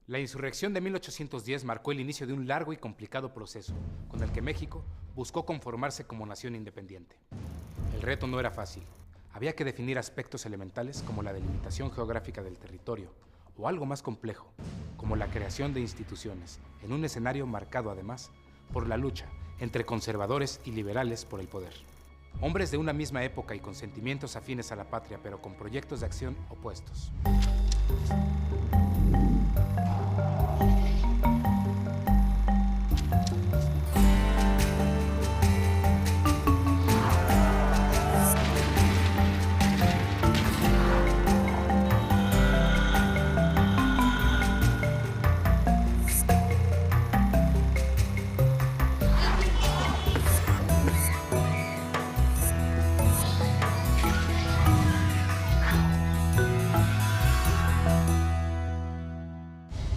La insurrección de 1810 marcó el inicio de un largo y complicado proceso, con el que México buscó conformarse como nación independiente. El reto no era fácil. Había que definir aspectos elementales como la delimitación geográfica del territorio, o algo más complejo, como la creación de instituciones, en un escenario marcado además por la lucha entre conservadores y liberales por el poder. Hombres de una misma época y con sentimientos afines a la patria, pero con proyectos de acción opuestos.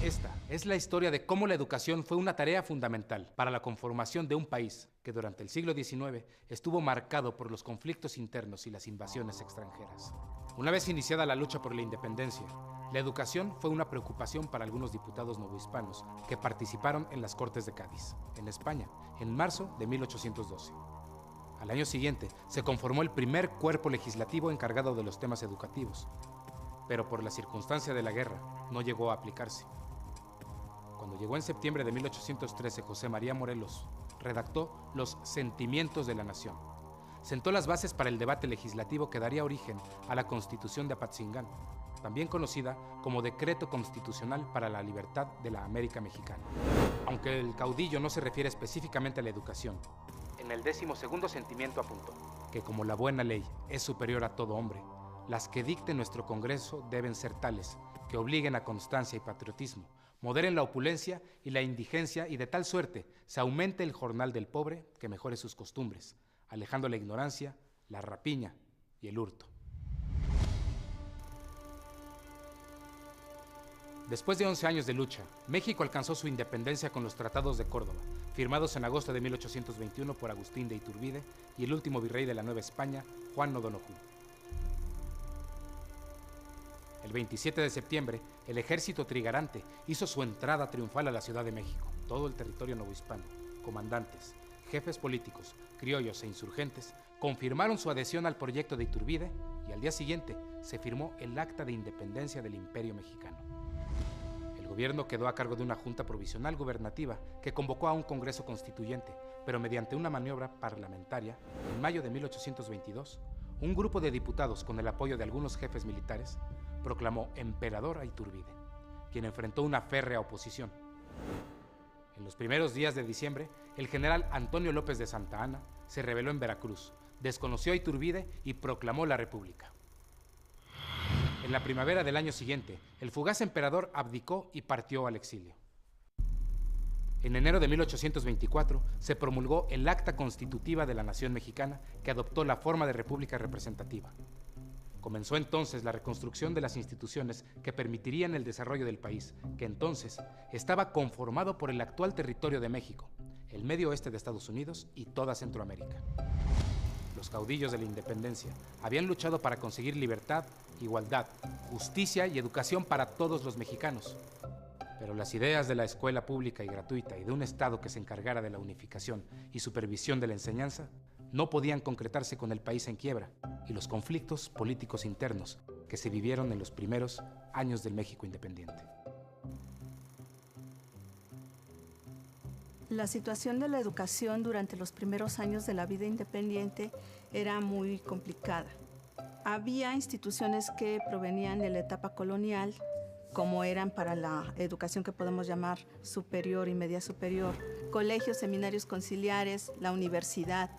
Esta es la historia de cómo la educación fue una tarea fundamental para la conformación de un país que durante el siglo XIX estuvo marcado por los conflictos internos y las invasiones extranjeras. Una vez iniciada la lucha por la independencia, la educación fue una preocupación para algunos diputados novohispanos que participaron en las Cortes de Cádiz, en España, en marzo de 1812. Al año siguiente se conformó el primer cuerpo legislativo encargado de los temas educativos, pero por la circunstancia de la guerra no llegó a aplicarse. Cuando llegó en septiembre de 1813, José María Morelos redactó Los Sentimientos de la Nación. Sentó las bases para el debate legislativo que daría origen a la Constitución de Apatzingán, también conocida como Decreto Constitucional para la Libertad de la América Mexicana. Aunque el caudillo no se refiere específicamente a la educación, en el 12º sentimiento apuntó que como la buena ley es superior a todo hombre, las que dicte nuestro Congreso deben ser tales que obliguen a constancia y patriotismo, moderen la opulencia y la indigencia y de tal suerte se aumente el jornal del pobre que mejore sus costumbres, alejando la ignorancia, la rapiña y el hurto. Después de 11 años de lucha, México alcanzó su independencia con los Tratados de Córdoba, firmados en agosto de 1821 por Agustín de Iturbide y el último virrey de la Nueva España, Juan O'Donojú. El 27 de septiembre, el ejército trigarante hizo su entrada triunfal a la Ciudad de México. Todo el territorio novohispano, comandantes, jefes políticos, criollos e insurgentes confirmaron su adhesión al proyecto de Iturbide y al día siguiente se firmó el Acta de Independencia del Imperio Mexicano. El gobierno quedó a cargo de una junta provisional gubernativa que convocó a un Congreso Constituyente, pero mediante una maniobra parlamentaria, en mayo de 1822, un grupo de diputados con el apoyo de algunos jefes militares proclamó emperador a Iturbide, quien enfrentó una férrea oposición. En los primeros días de diciembre, el general Antonio López de Santa Anna se rebeló en Veracruz, desconoció a Iturbide y proclamó la República. En la primavera del año siguiente, el fugaz emperador abdicó y partió al exilio. En enero de 1824 se promulgó el Acta Constitutiva de la Nación Mexicana, que adoptó la forma de república representativa. Comenzó entonces la reconstrucción de las instituciones que permitirían el desarrollo del país, que entonces estaba conformado por el actual territorio de México, el medio oeste de Estados Unidos y toda Centroamérica. Los caudillos de la independencia habían luchado para conseguir libertad, igualdad, justicia y educación para todos los mexicanos. Pero las ideas de la escuela pública y gratuita y de un Estado que se encargara de la unificación y supervisión de la enseñanza no podían concretarse con el país en quiebra y los conflictos políticos internos que se vivieron en los primeros años del México independiente. La situación de la educación durante los primeros años de la vida independiente era muy complicada. Había instituciones que provenían de la etapa colonial, como eran para la educación que podemos llamar superior y media superior, colegios, seminarios conciliares, la universidad,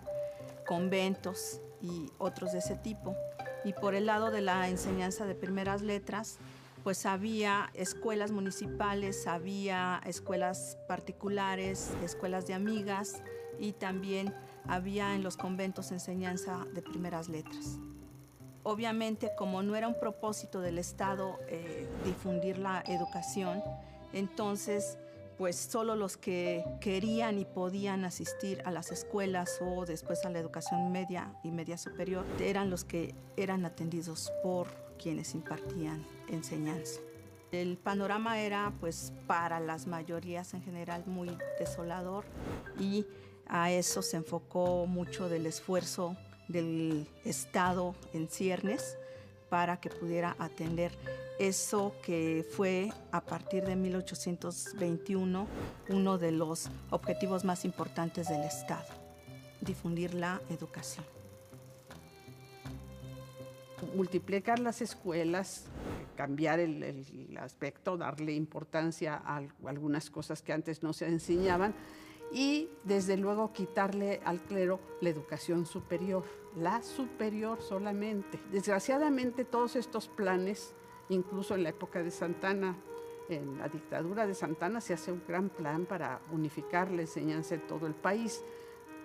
conventos y otros de ese tipo. Y por el lado de la enseñanza de primeras letras, pues había escuelas municipales, había escuelas particulares, escuelas de amigas y también había en los conventos enseñanza de primeras letras. Obviamente, como no era un propósito del Estado difundir la educación, entonces pues solo los que querían y podían asistir a las escuelas o después a la educación media y media superior eran los que eran atendidos por quienes impartían enseñanza. El panorama era, pues, para las mayorías en general muy desolador, y a eso se enfocó mucho del esfuerzo del Estado en ciernes para que pudiera atender eso que fue, a partir de 1821, uno de los objetivos más importantes del Estado: difundir la educación. Multiplicar las escuelas, cambiar el aspecto, darle importancia a algunas cosas que antes no se enseñaban, y desde luego quitarle al clero la educación superior, la superior solamente. Desgraciadamente todos estos planes, incluso en la época de Santana, en la dictadura de Santana, se hace un gran plan para unificar la enseñanza en todo el país,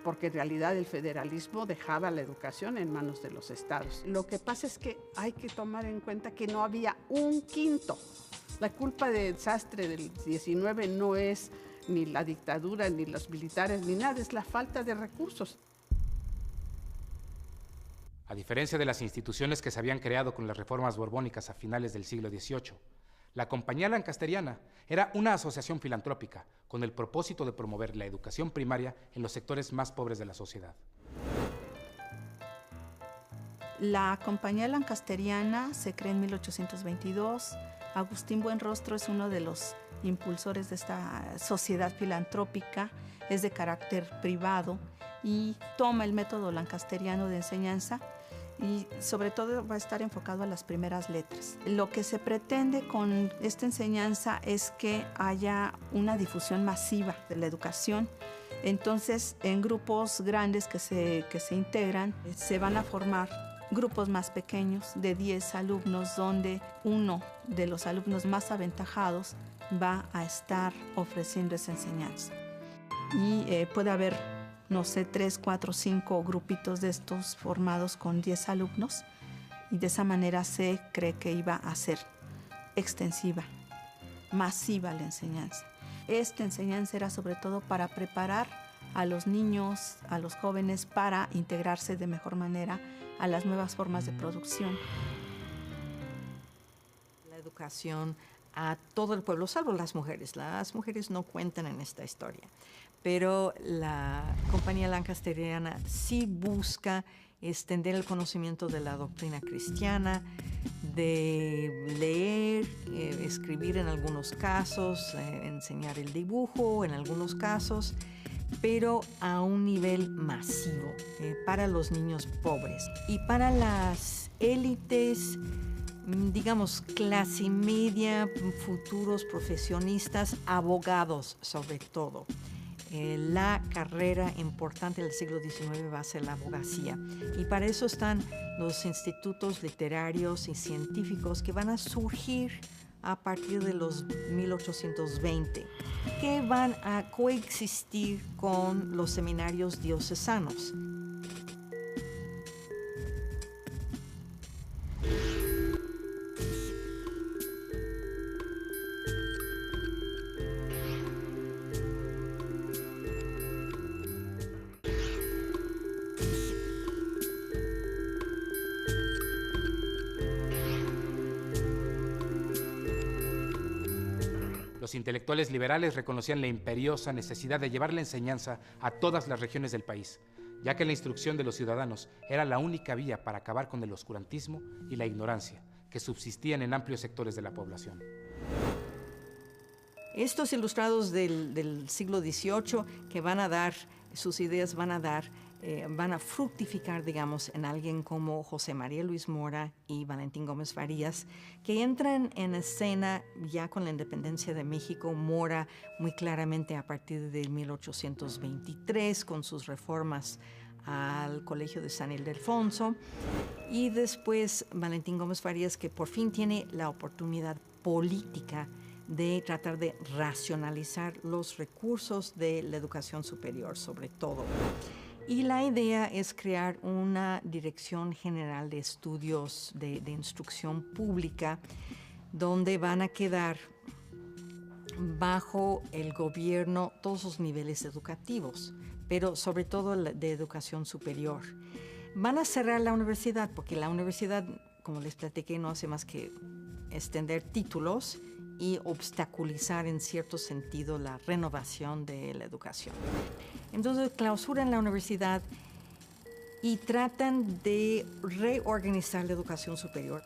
porque en realidad el federalismo dejaba la educación en manos de los estados. Lo que pasa es que hay que tomar en cuenta que no había un quinto. La culpa del desastre del 19 no es ni la dictadura, ni los militares, ni nada, es la falta de recursos. A diferencia de las instituciones que se habían creado con las reformas borbónicas a finales del siglo XVIII, la Compañía Lancasteriana era una asociación filantrópica con el propósito de promover la educación primaria en los sectores más pobres de la sociedad. La Compañía Lancasteriana se crea en 1822. Agustín Buenrostro es uno de los impulsores de esta sociedad filantrópica, es de carácter privado y toma el método lancasteriano de enseñanza, y sobre todo va a estar enfocado a las primeras letras. Lo que se pretende con esta enseñanza es que haya una difusión masiva de la educación. Entonces, en grupos grandes que se integran, se van a formar grupos más pequeños de 10 alumnos, donde uno de los alumnos más aventajados va a estar ofreciendo esa enseñanza. Y puede haber, no sé, 3, 4, 5 grupitos de estos formados con 10 alumnos, y de esa manera se cree que iba a ser extensiva, masiva la enseñanza. Esta enseñanza era sobre todo para preparar a los niños, a los jóvenes, para integrarse de mejor manera a las nuevas formas de producción. La educación a todo el pueblo, salvo las mujeres. Las mujeres no cuentan en esta historia. Pero la Compañía Lancasteriana sí busca extender el conocimiento de la doctrina cristiana, de leer, escribir en algunos casos, enseñar el dibujo en algunos casos, pero a un nivel masivo, para los niños pobres. Y para las élites, digamos, clase media, futuros profesionistas, abogados sobre todo. La carrera importante del siglo XIX va a ser la abogacía. Y para eso están los institutos literarios y científicos que van a surgir a partir de los 1820, que van a coexistir con los seminarios diocesanos. Los intelectuales liberales reconocían la imperiosa necesidad de llevar la enseñanza a todas las regiones del país, ya que la instrucción de los ciudadanos era la única vía para acabar con el oscurantismo y la ignorancia que subsistían en amplios sectores de la población. Estos ilustrados del siglo XVIII que van a dar, sus ideas van a fructificar, digamos, en alguien como José María Luis Mora y Valentín Gómez Farías, que entran en escena ya con la independencia de México. Mora muy claramente a partir de 1823 con sus reformas al Colegio de San Ildefonso, y después Valentín Gómez Farías, que por fin tiene la oportunidad política de tratar de racionalizar los recursos de la educación superior, sobre todo. Y la idea es crear una Dirección General de Estudios de Instrucción Pública, donde van a quedar bajo el gobierno todos los niveles educativos, pero sobre todo de educación superior. Van a cerrar la universidad, porque la universidad, como les platiqué, no hace más que extender títulos y obstaculizar en cierto sentido la renovación de la educación. Entonces clausuran la universidad y tratan de reorganizar la educación superior.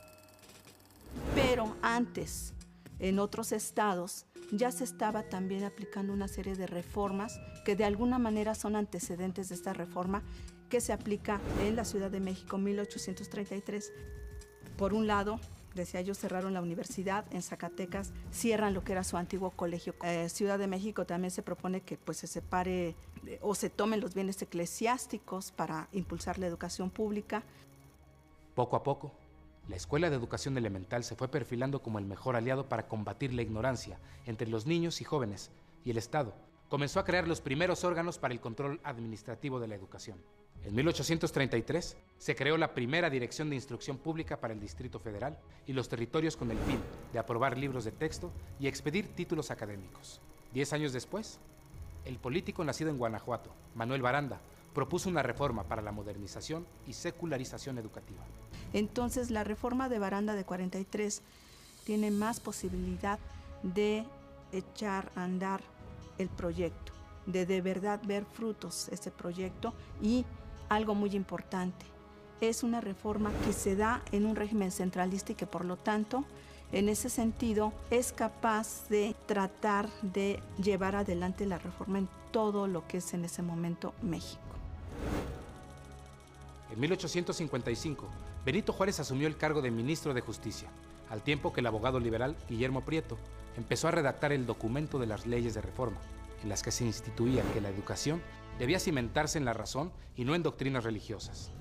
Pero antes, en otros estados, ya se estaba también aplicando una serie de reformas que de alguna manera son antecedentes de esta reforma que se aplica en la Ciudad de México en 1833. Por un lado, decía yo, cerraron la universidad. En Zacatecas cierran lo que era su antiguo colegio. Ciudad de México también se propone que pues, se separe o se tomen los bienes eclesiásticos para impulsar la educación pública. Poco a poco, la Escuela de Educación Elemental se fue perfilando como el mejor aliado para combatir la ignorancia entre los niños y jóvenes, y el Estado comenzó a crear los primeros órganos para el control administrativo de la educación. En 1833 se creó la primera Dirección de Instrucción Pública para el Distrito Federal y los territorios con el fin de aprobar libros de texto y expedir títulos académicos. 10 años después, el político nacido en Guanajuato, Manuel Baranda, propuso una reforma para la modernización y secularización educativa. Entonces, la reforma de Baranda de 43 tiene más posibilidad de echar a andar el proyecto, de verdad ver frutos ese proyecto. Y algo muy importante, es una reforma que se da en un régimen centralista y que por lo tanto, en ese sentido, es capaz de tratar de llevar adelante la reforma en todo lo que es en ese momento México. En 1855, Benito Juárez asumió el cargo de ministro de Justicia, al tiempo que el abogado liberal Guillermo Prieto empezó a redactar el documento de las leyes de reforma, en las que se instituía que la educación debía cimentarse en la razón y no en doctrinas religiosas.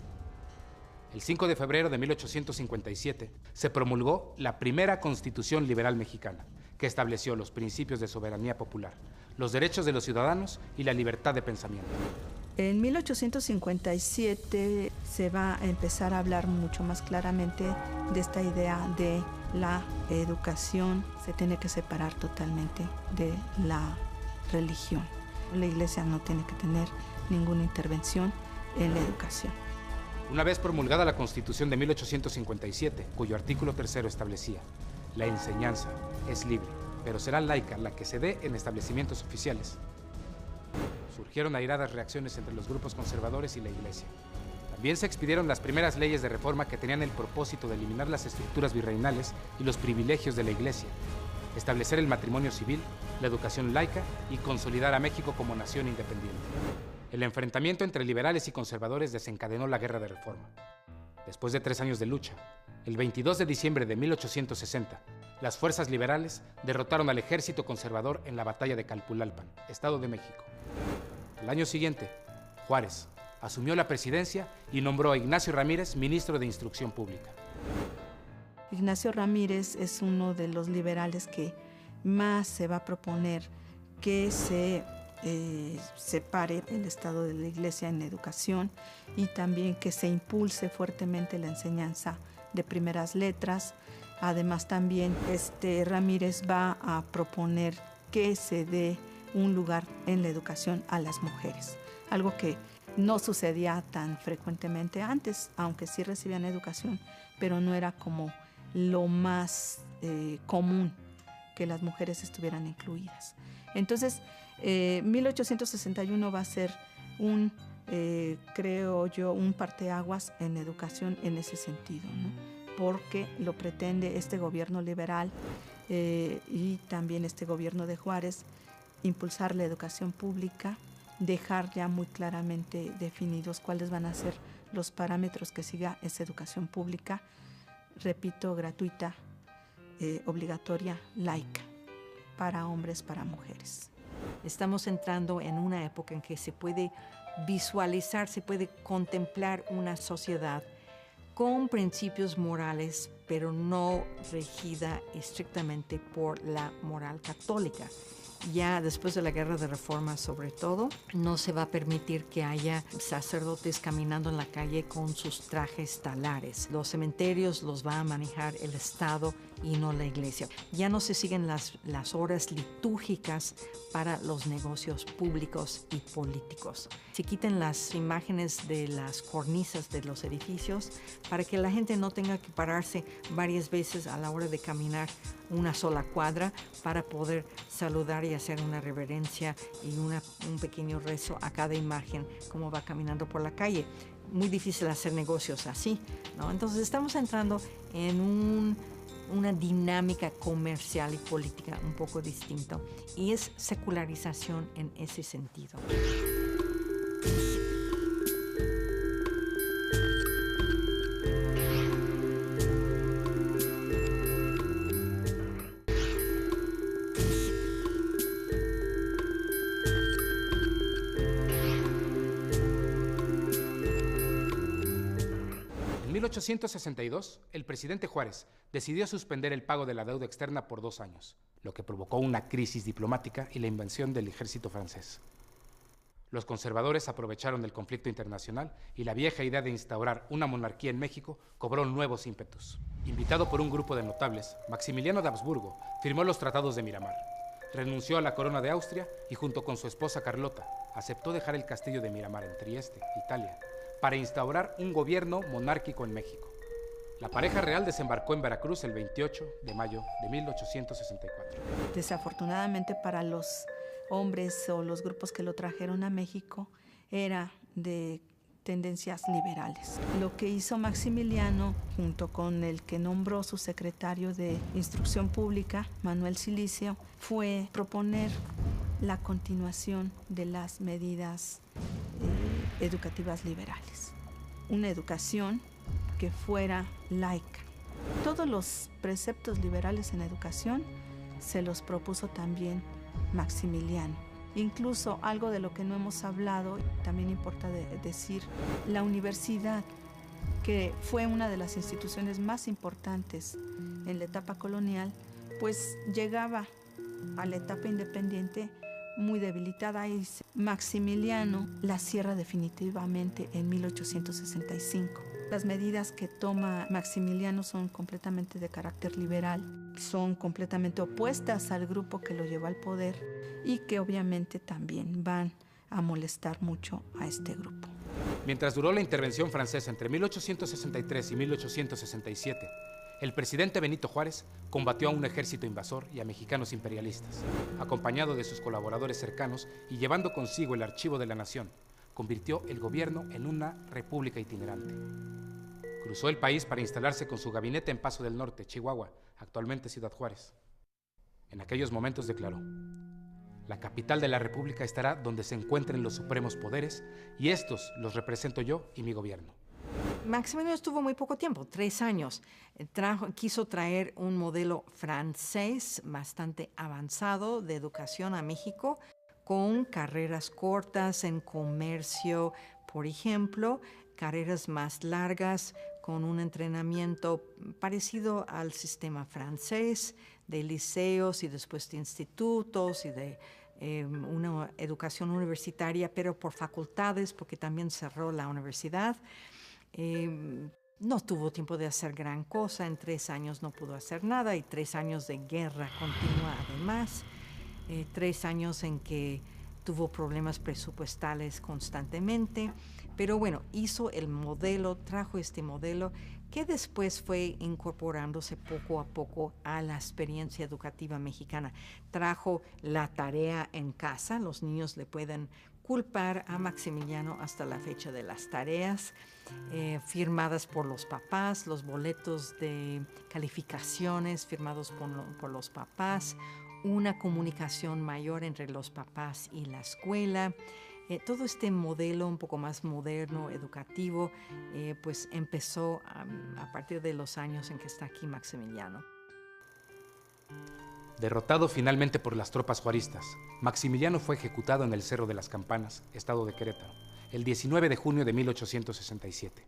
El 5 de febrero de 1857 se promulgó la primera Constitución Liberal Mexicana, que estableció los principios de soberanía popular, los derechos de los ciudadanos y la libertad de pensamiento. En 1857 se va a empezar a hablar mucho más claramente de esta idea de la educación. Se tiene que separar totalmente de la religión. La Iglesia no tiene que tener ninguna intervención en la educación. Una vez promulgada la Constitución de 1857, cuyo artículo 3 establecía: la enseñanza es libre, pero será laica la que se dé en establecimientos oficiales, surgieron airadas reacciones entre los grupos conservadores y la Iglesia. También se expidieron las primeras leyes de reforma que tenían el propósito de eliminar las estructuras virreinales y los privilegios de la Iglesia, establecer el matrimonio civil, la educación laica y consolidar a México como nación independiente. El enfrentamiento entre liberales y conservadores desencadenó la Guerra de Reforma. Después de 3 años de lucha, el 22 de diciembre de 1860, las fuerzas liberales derrotaron al ejército conservador en la batalla de Calpulalpan, Estado de México. Al año siguiente, Juárez asumió la presidencia y nombró a Ignacio Ramírez ministro de Instrucción Pública. Ignacio Ramírez es uno de los liberales que más se va a proponer que se separe el Estado de la Iglesia en educación y también que se impulse fuertemente la enseñanza de primeras letras. Además también Ramírez va a proponer que se dé un lugar en la educación a las mujeres, algo que no sucedía tan frecuentemente antes, aunque sí recibían educación, pero no era como lo más común que las mujeres estuvieran incluidas. Entonces, 1861 va a ser creo yo, un parteaguas en educación en ese sentido, ¿no? Porque lo pretende este gobierno liberal y también este gobierno de Juárez, impulsar la educación pública, dejar ya muy claramente definidos cuáles van a ser los parámetros que siga esa educación pública, repito, gratuita, obligatoria, laica, para hombres, para mujeres. Estamos entrando en una época en que se puede visualizar, se puede contemplar una sociedad con principios morales, pero no regida estrictamente por la moral católica. Ya después de la Guerra de Reforma, sobre todo, no se va a permitir que haya sacerdotes caminando en la calle con sus trajes talares. Los cementerios los va a manejar el Estado y no la iglesia. Ya no se siguen las horas litúrgicas para los negocios públicos y políticos. Se quitan las imágenes de las cornisas de los edificios para que la gente no tenga que pararse varias veces a la hora de caminar una sola cuadra para poder saludar y hacer una reverencia y un pequeño rezo a cada imagen como va caminando por la calle. Muy difícil hacer negocios así, ¿no? Entonces estamos entrando en una dinámica comercial y política un poco distinta y es secularización en ese sentido. En 1862, el presidente Juárez decidió suspender el pago de la deuda externa por 2 años, lo que provocó una crisis diplomática y la invasión del ejército francés. Los conservadores aprovecharon el conflicto internacional y la vieja idea de instaurar una monarquía en México cobró nuevos ímpetus. Invitado por un grupo de notables, Maximiliano de Habsburgo firmó los tratados de Miramar, renunció a la corona de Austria y junto con su esposa Carlota aceptó dejar el castillo de Miramar en Trieste, Italia, para instaurar un gobierno monárquico en México. La pareja real desembarcó en Veracruz el 28 de mayo de 1864. Desafortunadamente para los hombres o los grupos que lo trajeron a México, era de tendencias liberales. Lo que hizo Maximiliano, junto con el que nombró su secretario de Instrucción Pública, Manuel Silicio, fue proponer la continuación de las medidas educativas liberales. Una educación que fuera laica. Todos los preceptos liberales en educación se los propuso también Maximiliano. Incluso algo de lo que no hemos hablado, también importa decir, la universidad, que fue una de las instituciones más importantes en la etapa colonial, pues llegaba a la etapa independiente muy debilitada y Maximiliano la cierra definitivamente en 1865. Las medidas que toma Maximiliano son completamente de carácter liberal, son completamente opuestas al grupo que lo llevó al poder y que obviamente también van a molestar mucho a este grupo. Mientras duró la intervención francesa entre 1863 y 1867, el presidente Benito Juárez combatió a un ejército invasor y a mexicanos imperialistas. Acompañado de sus colaboradores cercanos y llevando consigo el archivo de la nación, convirtió el gobierno en una república itinerante. Cruzó el país para instalarse con su gabinete en Paso del Norte, Chihuahua, actualmente Ciudad Juárez. En aquellos momentos declaró: la capital de la república estará donde se encuentren los supremos poderes y estos los represento yo y mi gobierno. Maximiliano estuvo muy poco tiempo, 3 años. Quiso traer un modelo francés bastante avanzado de educación a México, con carreras cortas en comercio, por ejemplo, carreras más largas, con un entrenamiento parecido al sistema francés, de liceos y después de institutos y de una educación universitaria, pero por facultades, porque también cerró la universidad. No tuvo tiempo de hacer gran cosa, en 3 años no pudo hacer nada y 3 años de guerra continua además, 3 años en que tuvo problemas presupuestales constantemente, pero bueno, hizo el modelo, trajo este modelo que después fue incorporándose poco a poco a la experiencia educativa mexicana. Trajo la tarea en casa, los niños le pueden culpar a Maximiliano hasta la fecha de las tareas, firmadas por los papás, los boletos de calificaciones firmados por los papás, una comunicación mayor entre los papás y la escuela. Todo este modelo un poco más moderno, educativo, pues empezó a partir de los años en que está aquí Maximiliano. Derrotado finalmente por las tropas juaristas, Maximiliano fue ejecutado en el Cerro de las Campanas, estado de Querétaro, el 19 de junio de 1867.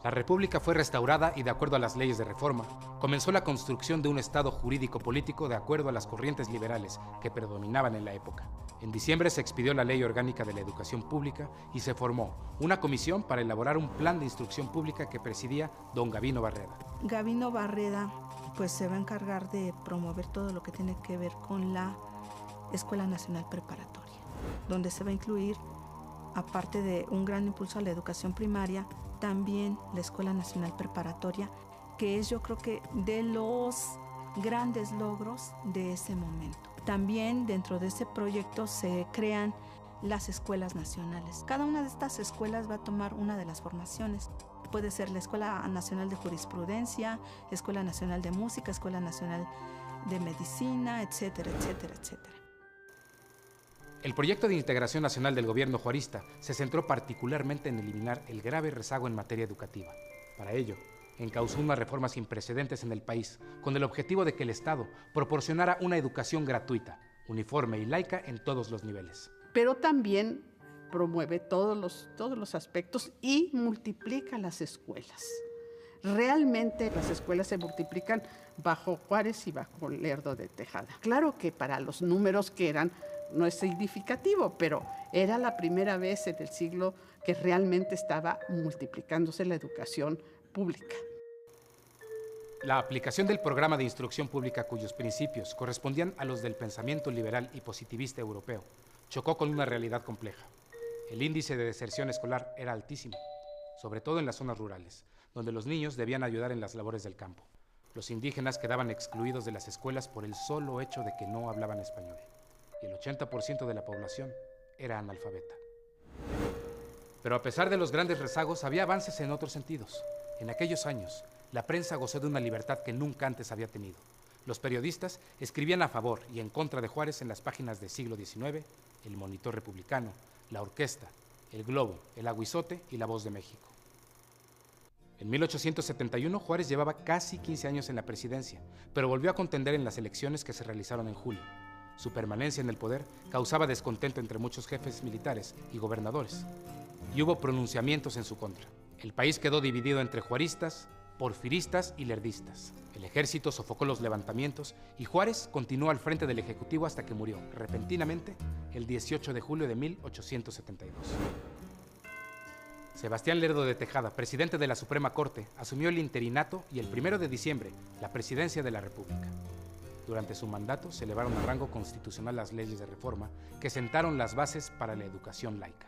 La República fue restaurada y, de acuerdo a las leyes de reforma, comenzó la construcción de un Estado jurídico-político de acuerdo a las corrientes liberales que predominaban en la época. En diciembre se expidió la Ley Orgánica de la Educación Pública y se formó una comisión para elaborar un plan de instrucción pública que presidía don Gavino Barreda. Gavino Barreda pues se va a encargar de promover todo lo que tiene que ver con la Escuela Nacional Preparatoria, donde se va a incluir, aparte de un gran impulso a la educación primaria, también la Escuela Nacional Preparatoria, que es, yo creo que, de los grandes logros de ese momento. También dentro de ese proyecto se crean las escuelas nacionales. Cada una de estas escuelas va a tomar una de las formaciones. Puede ser la Escuela Nacional de Jurisprudencia, Escuela Nacional de Música, Escuela Nacional de Medicina, etcétera, etcétera, etcétera. El proyecto de integración nacional del gobierno juarista se centró particularmente en eliminar el grave rezago en materia educativa. Para ello, encauzó unas reformas sin precedentes en el país, con el objetivo de que el Estado proporcionara una educación gratuita, uniforme y laica en todos los niveles. Pero también promueve todos los aspectos y multiplica las escuelas. Realmente las escuelas se multiplican bajo Juárez y bajo Lerdo de Tejada. Claro que para los números que eran no es significativo, pero era la primera vez en el siglo que realmente estaba multiplicándose la educación pública. La aplicación del programa de instrucción pública, cuyos principios correspondían a los del pensamiento liberal y positivista europeo, chocó con una realidad compleja. El índice de deserción escolar era altísimo, sobre todo en las zonas rurales, donde los niños debían ayudar en las labores del campo. Los indígenas quedaban excluidos de las escuelas por el solo hecho de que no hablaban español, y el 80% de la población era analfabeta. Pero a pesar de los grandes rezagos, había avances en otros sentidos. En aquellos años, la prensa gozó de una libertad que nunca antes había tenido. Los periodistas escribían a favor y en contra de Juárez en las páginas de Siglo XIX, El Monitor Republicano, La Orquesta, El Globo, El Aguizote y La Voz de México. En 1871, Juárez llevaba casi 15 años en la presidencia, pero volvió a contender en las elecciones que se realizaron en julio. Su permanencia en el poder causaba descontento entre muchos jefes militares y gobernadores, y hubo pronunciamientos en su contra. El país quedó dividido entre juaristas, porfiristas y lerdistas. El ejército sofocó los levantamientos y Juárez continuó al frente del Ejecutivo hasta que murió, repentinamente, el 18 de julio de 1872. Sebastián Lerdo de Tejada, presidente de la Suprema Corte, asumió el interinato y el 1 de diciembre la presidencia de la República. Durante su mandato se elevaron a rango constitucional las leyes de reforma que sentaron las bases para la educación laica.